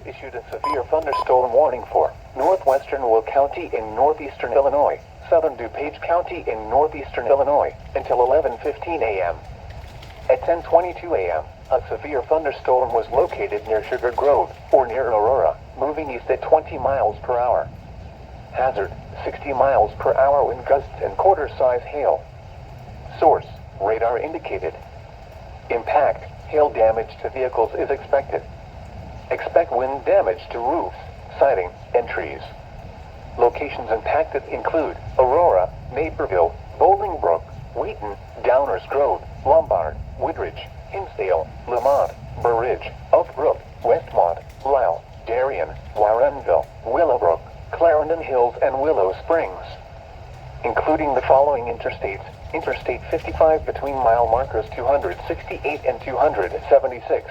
issued a severe thunderstorm warning for northwestern Will County in northeastern Illinois, southern DuPage County in northeastern Illinois, until 11:15 a.m. At 10:22 a.m., a severe thunderstorm was located near Sugar Grove, or near Aurora, moving east at 20 miles per hour. Hazard, 60 miles per hour wind gusts and quarter-size hail. Source, radar indicated. Impact, hail damage to vehicles is expected. Expect wind damage to roofs, siding, and trees. Locations impacted include Aurora, Naperville, Bolingbrook, Wheaton, Downers Grove, Lombard, Woodridge, Hinsdale, Lamont, Burridge, Oakbrook, Westmont, Lisle, Darien, Warrenville, Willowbrook, Clarendon Hills, and Willow Springs. Including the following interstates: Interstate 55 between mile markers 268 and 276.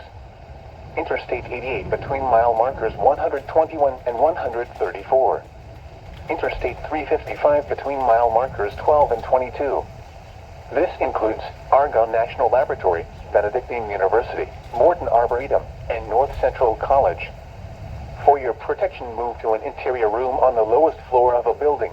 Interstate 88 between mile markers 121 and 134. Interstate 355 between mile markers 12 and 22. This includes Argonne National Laboratory, Benedictine University, Morton Arboretum, and North Central College. For your protection, move to an interior room on the lowest floor of a building.